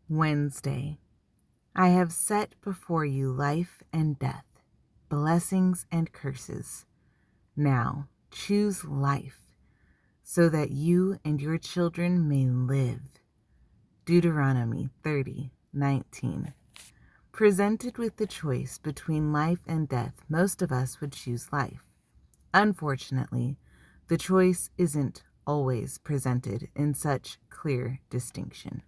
Wednesday. I have set before you life and death, blessings and curses. Now choose life, so that you and your children may live. Deuteronomy 30:19. Presented with the choice between life and death, most of us would choose life. Unfortunately, the choice isn't always presented in such clear distinction.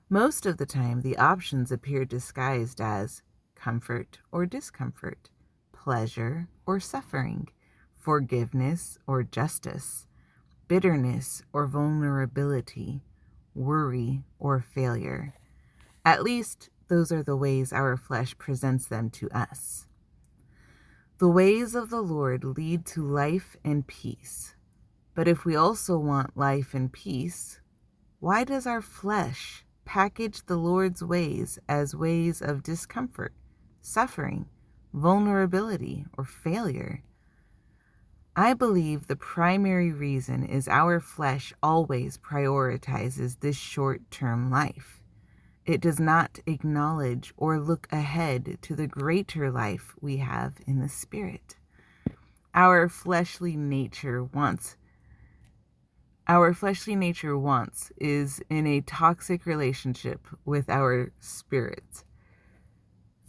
Most of the time, the options appear disguised as comfort or discomfort, pleasure or suffering, forgiveness or justice, bitterness or vulnerability, worry or failure. At least, those are the ways our flesh presents them to us. The ways of the Lord lead to life and peace. But if we also want life and peace, why does our flesh package the Lord's ways as ways of discomfort, suffering, vulnerability, or failure? I believe the primary reason is our flesh always prioritizes this short-term life. It does not acknowledge or look ahead to the greater life we have in the Spirit. Our fleshly nature wants is in a toxic relationship with our spirit.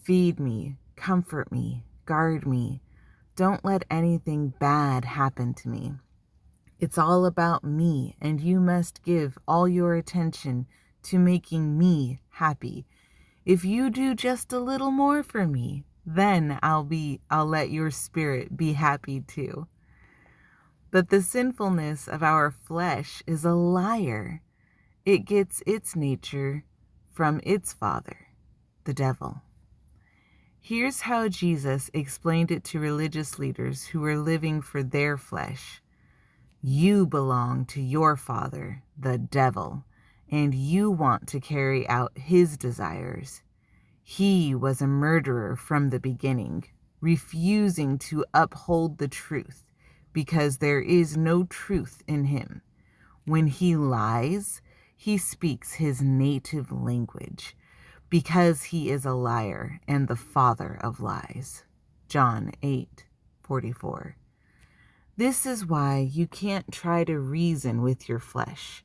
Feed me, comfort me, guard me. Don't let anything bad happen to me. It's all about me, and you must give all your attention to making me happy. If you do just a little more for me, then I'll let your spirit be happy too. But the sinfulness of our flesh is a liar. It gets its nature from its father, the devil. Here's how Jesus explained it to religious leaders who were living for their flesh. You belong to your father, the devil, and you want to carry out his desires. He was a murderer from the beginning, refusing to uphold the truth, because there is no truth in him. When he lies, he speaks his native language, because he is a liar and the father of lies. John 8:44. This is why you can't try to reason with your flesh.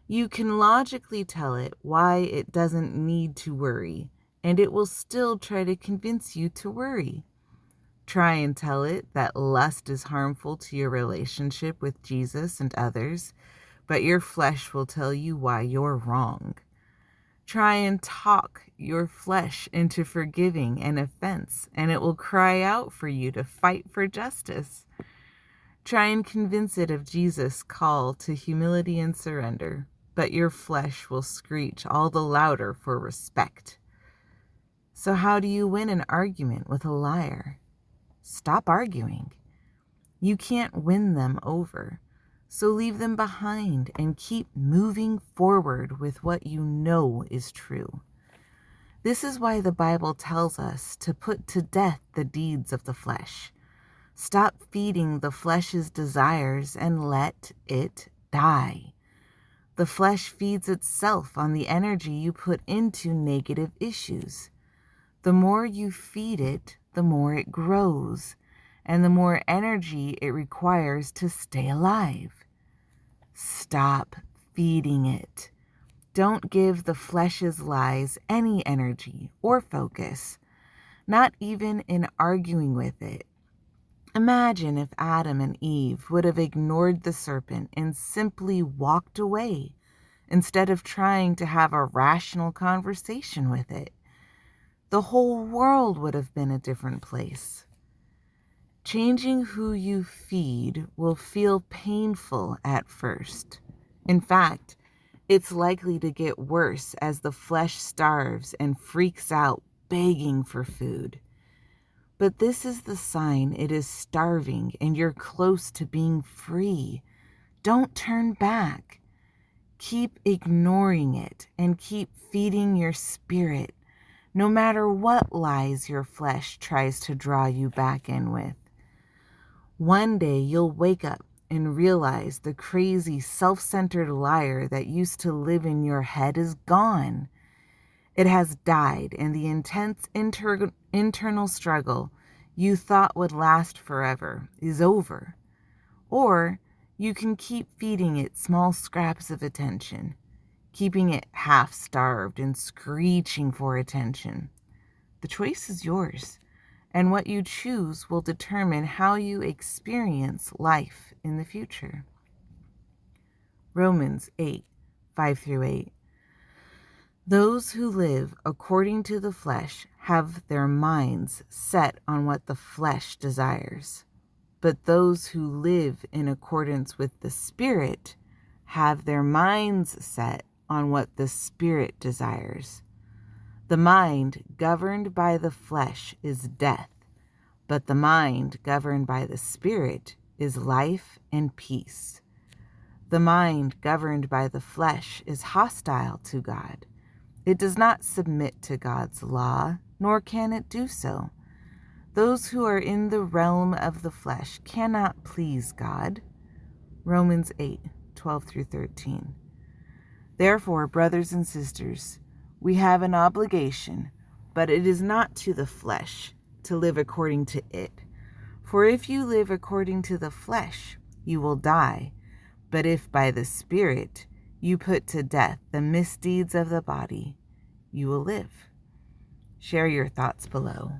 You can logically tell it why it doesn't need to worry, and it will still try to convince you to worry. Try and tell it that lust is harmful to your relationship with Jesus and others, but your flesh will tell you why you're wrong. Try and talk your flesh into forgiving an offense, and it will cry out for you to fight for justice. Try and convince it of Jesus' call to humility and surrender, but your flesh will screech all the louder for respect. So how do you win an argument with a liar? Stop arguing. You can't win them over, so leave them behind and keep moving forward with what you know is true. This is why the Bible tells us to put to death the deeds of the flesh. Stop feeding the flesh's desires and let it die. The flesh feeds itself on the energy you put into negative issues. The more you feed it, the more it grows, and the more energy it requires to stay alive. Stop feeding it. Don't give the flesh's lies any energy or focus, not even in arguing with it. Imagine if Adam and Eve would have ignored the serpent and simply walked away instead of trying to have a rational conversation with it. The whole world would have been a different place. Changing who you feed will feel painful at first. In fact, it's likely to get worse as the flesh starves and freaks out, begging for food. But this is the sign it is starving and you're close to being free. Don't turn back. Keep ignoring it and keep feeding your spirit, no matter what lies your flesh tries to draw you back in with. One day you'll wake up and realize the crazy, self-centered liar that used to live in your head is gone. It has died, and the intense internal struggle you thought would last forever is over. Or you can keep feeding it small scraps of attention, keeping it half-starved and screeching for attention. The choice is yours, and what you choose will determine how you experience life in the future. Romans 8, 5-8. Those who live according to the flesh have their minds set on what the flesh desires. But those who live in accordance with the Spirit have their minds set on what the Spirit desires. The mind governed by the flesh is death, but the mind governed by the Spirit is life and peace. The mind governed by the flesh is hostile to God. It does not submit to God's law, nor can it do so. Those who are in the realm of the flesh cannot please God. Romans 8, 12-13. Therefore, brothers and sisters, we have an obligation, but it is not to the flesh, to live according to it. For if you live according to the flesh, you will die. But if by the Spirit you put to death the misdeeds of the body, you will live. Share your thoughts below.